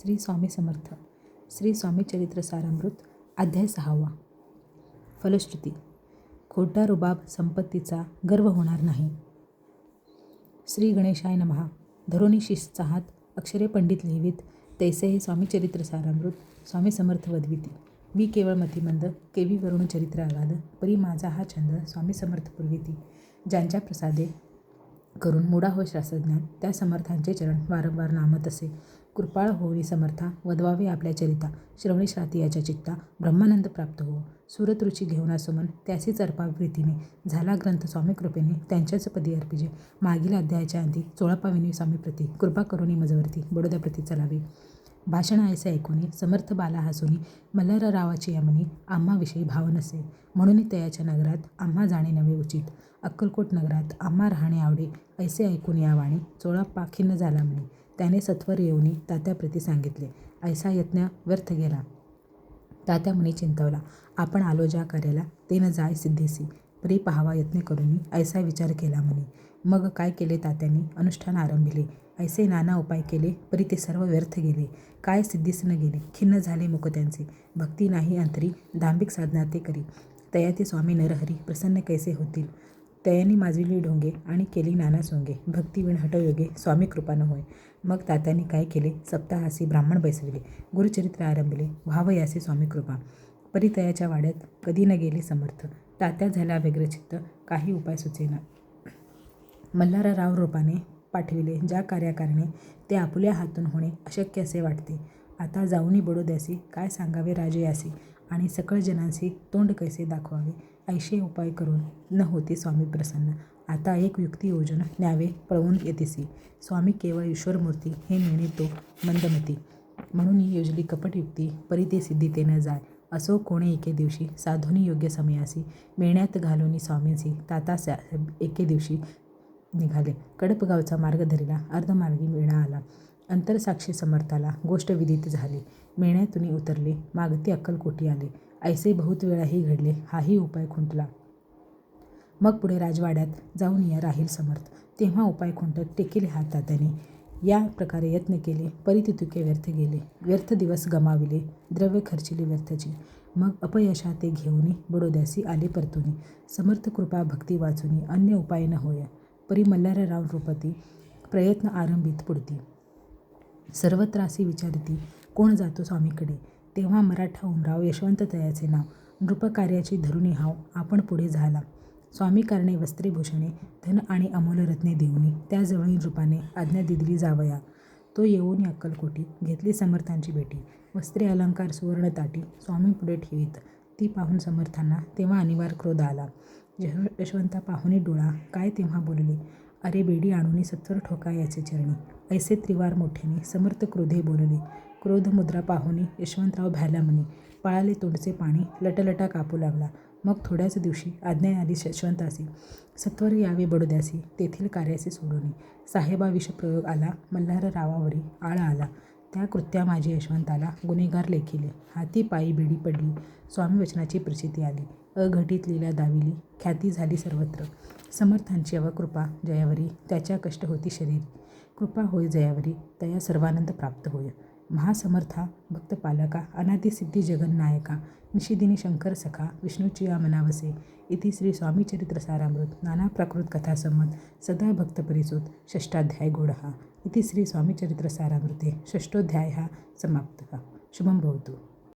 श्री स्वामी समर्थ. श्री स्वामी चरित्र सारामृत. अध्याय 6. फलश्रुती. खोटा रुबाब संपत्तीचा गर्व होणार नाही. श्री गणेशाय नमः. धरोनी शिसचा हात अक्षरे पंडित लिहिवीत तैसे हे स्वामी चरित्र सारामृत. स्वामी समर्थ वदविती. मी केवळ मतिमंद, केवी वरुण चरित्र अगाध, परी माझा हा छंद स्वामी समर्थ पुरविती. ज्यांच्या प्रसादे करून मुडा होय शास्त्रज्ञान, त्या समर्थांचे चरण वारंवार नामत असे. कृपाळ होई समर्था, वदवावे आपल्या चरिता. श्रवणी श्राती याच्या चित्ता, ब्रह्मानंद प्राप्त हो. सुरतरुची घेऊन सुमन, त्यासीच अर्पावी प्रीतीने. झाला ग्रंथ स्वामी कृपेने, त्यांच्याच पदी अर्पिजे. मागील अध्यायाच्या अंती चोळापाविनी स्वामी प्रती, कृपा करुणी मजवरती, बडोद्या प्रती चलावी. भाषण ऐसे ऐकुनी, समर्थ बाला हसुनी, मल्हाररावाची यमनी, आम्हाविषयी भाव नसे. म्हणून तयाच्या नगरात आम्हा जाणे नवे उचित. अक्कलकोट नगरात आम्हा राहणे आवडे. ऐसे ऐकून या वाणी, चोळाप्पा खिन्न झाला म्हणे. त्याने सत्वर येऊनी तात्याप्रती सांगितले. ऐसा यत्न व्यर्थ गेला. तात्या म्हणे चिंतवला. आपण आलो ज्या कार्याला, ते न जाय सिद्धीसी. परी पहावा यत्न करूनी, ऐसा विचार केला म्हणे. मग काय केले तात्यांनी? अनुष्ठान आरंभिले. ऐसे नाना उपाय केले, परी ते सर्व व्यर्थ गेले. काय सिद्धीस न गेले. खिन्न झाले मुख त्यांचे. भक्ती नाही अंतरी, दांभिक साधना ते करी. तया ते स्वामी नरहरी प्रसन्न कैसे होतील. तयांनी माजविली ढोंगे आणि केली नाना सोंगे. भक्तिविण हठयोगे, स्वामी कृपा न होय. मग तात्यांनी काय केले? सप्ताहासी ब्राह्मण बैसविले. गुरुचरित्र आरंभिले. व्हावयासी स्वामी कृपा. परी तयाच्या वाड्यात कधी न गेले समर्थ. तात्या झाला व्यग्रचित्त, काही उपाय सुचेना. मल्हारराव रूपाने पाठविले. ज्या कार्याकारणे ते आपुल्या हातून होणे अशक्य असे वाटते. आता जाऊनी बडोद्यासी काय सांगावे राजयासी, आणि सकळ जनांसी तोंड कैसे दाखवावे. ऐशे उपाय करून न होते स्वामी प्रसन्न. आता एक युक्ती योजून न्यावे पळवून येतेसी. स्वामी केवळ ईश्वरमूर्ती हे नेणे तो मंदमती. म्हणून योजली कपट युक्ती, परी ते सिद्धीते न जाय. असो कोणे एके दिवशी साधूनी योग्य समयासी, मेण्यात घालूनी स्वामींसी तातासाहेब एके दिवशी निघाले. कडपगावचा मार्ग धरिला. अर्धमार्गी मेणा आला. अंतरसाक्षी समर्थाला गोष्ट विदित झाली. मेण्यातून उतरले. मागती अक्कलकोटी आले. ऐसे बहुत वेळाही घडले. हाही उपाय खुंटला. मग पुढे राजवाड्यात जाऊन या राहील समर्थ. तेव्हा उपाय खुंटत टेकिले हात तात्याने. या प्रकारे यत्न केले, परी तितुके व्यर्थ गेले. व्यर्थ दिवस गमाविले, द्रव्य खर्चिले व्यर्थची. मग अपयशा ते घेऊनी बडोद्यासी आले परतुनी. समर्थ कृपा भक्ती वाचुनी, अन्य उपाय न होय. परी मल्हारराव नृपती प्रयत्न आरंभित पुढती. सर्वत्रासी विचारती, कोण जातो स्वामीकडे. तेव्हा मराठा उमराव यशवंत तयाचे नाव. नृपकार्याची धरुणी हाव, आपण पुढे झाला. स्वामी कारणे वस्त्रे भूषणे, धन आणि अमोल रत्ने देऊनी, त्याजवळी नृपाने आज्ञा दिली जावया. तो येऊन अक्कलकोटी घेतली समर्थांची भेटी. वस्त्रे अलंकार सुवर्ण ताटी स्वामी पुढे ठेवीत. ती पाहून समर्थांना तेव्हा अनिवार्य क्रोध आला. यशवंता पाहुनी डोळा, काय तेव्हा बोलले. अरे बेडी आणूनी सत्वर ठोका याचे चरणी. ऐसे त्रिवार मोठ्याने समर्थ क्रोधे बोलले. क्रोध मुद्रा पाहुनी यशवंतराव भ्याला म्हणे. पळाले तोंडचे पाणी, लटलटा कापू लागला. मग थोड्याच दिवशी आज्ञा आली यशवंतासी, सत्वर यावे बडोद्यासी, तेथील कार्यासी सोडूनी. साहेबा विषप्रयोग आला, मल्हाररावावरी आळ आला. त्या कृत्या माझे यशवंताला गुन्हेगार लेखिले. हाती पायी बेडी पडली. स्वामी वचनाची प्रचिती आली. अघटित लीला दाविली. ख्याती झाली सर्वत्र. समर्थांची अवकृपा जयावरी, त्याच्या कष्ट होती शरीरी. कृपा होय जयावरी, तया सर्वानंद प्राप्त होय. महासमर्था भक्त पालका, अनादि सिद्धी जगन्नायका, निशिदिनी शंकर सखा, विष्णूची या मनावसे. इति श्री स्वामी चरित्र सारामृत. नाना प्राकृत कथा संमत, सदा भक्त परिसुत. षष्ठाध्याय गूढः. इति श्री स्वामी चरित्र सारामृते षष्ठोऽध्यायः समाप्तः. शुभं भवतु.